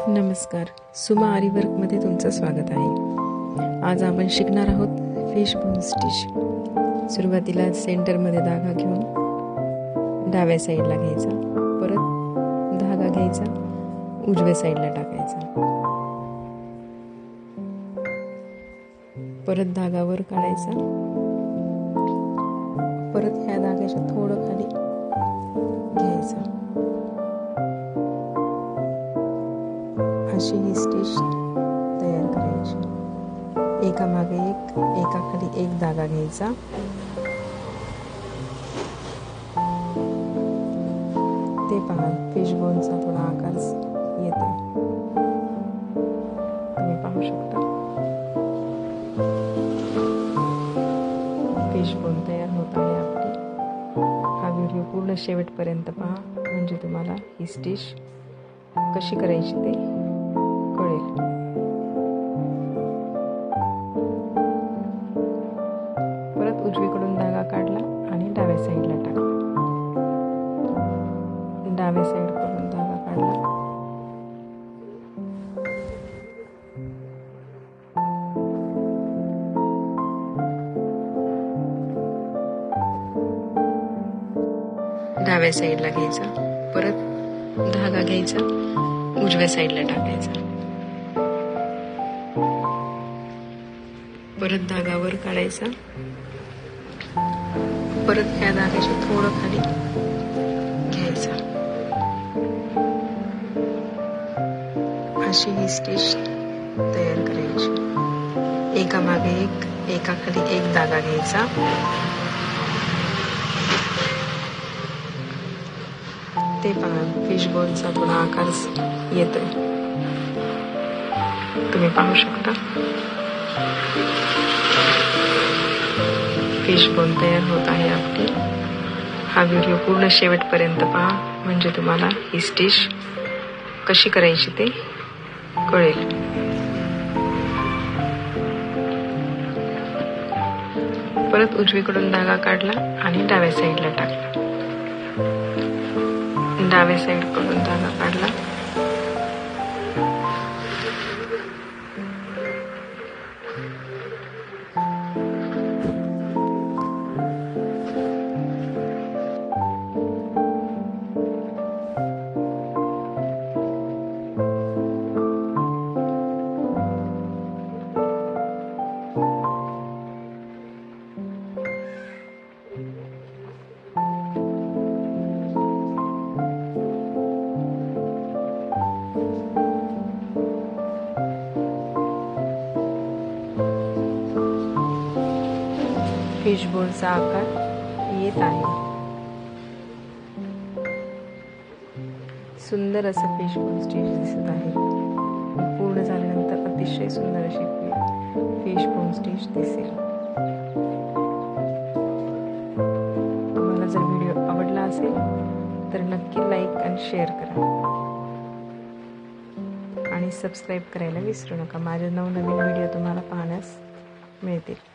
नमस्कार, सुमा आरीवर्कमध्ये तुमचं स्वागत आहे। आज आपण शिकणार आहोत फिश बोन्स डिश। सुरुवातीला सेंटरमध्ये धागा घेऊन डाव्या साईडला घ्यायचा, परत धागा घ्यायचा, उजव्या साईडला टाकायचा, परत धागा वर काढायचा, परत ह्या धाग्याच्या थोडं खाली घ्यायचा। अशी ही स्टिच तयार करायची। एका मागे एक, एका खाली एक धागा घ्यायचा, ते पहा फिश बोनचा थोडा आकार येतोय, तुम्ही पाहू शकता। फिश बोन तयार होत आहे आपली। हा व्हिडिओ पूर्ण शेवटपर्यंत पहा, म्हणजे तुम्हाला ही स्टिच कशी करायची ते कळेल। परत उजवीकडून धागा काढला आणि डाव्या साईडला टाकला, डाव्या साईडकडून धागा काढला, डाव्या साईडला घ्यायचा, परत धागा घ्यायचा, उजव्या साईडला टाकायचा, परत धागा वर काढायचा, परत ह्या धाग्याच्या थोडं खाली घ्यायचा। अशी ही स्टिच तयार करायची। एका मागे एक, एका खाली एक धागा घ्यायचा, ते पहा फिश बोनचा थोडा आकार येतोय, तुम्ही पाहू शकता। फिश बोन तयार होत आहे आपली। हा व्हिडिओ पूर्ण शेवटपर्यंत पहा, म्हणजे तुम्हाला ही स्टिच कशी करायची ते कळेल। परत उजवीकडून धागा काढला आणि डाव्या साईडला टाकला, डाव्या साईडकडून धागा काढला, फिश बोनचा आकार येत आहे। सुंदर असं फिश बोन स्टिच दिसत आहे। पूर्ण झाल्यानंतर अतिशय सुंदर अशी फिश बोन स्टिच दिसेल। तुम्हाला जर व्हिडिओ आवडला असेल तर नक्की लाईक आणि शेअर करा आणि सबस्क्राईब करायला विसरू नका। माझे नवनवीन व्हिडिओ तुम्हाला पाहण्यास मिळतील।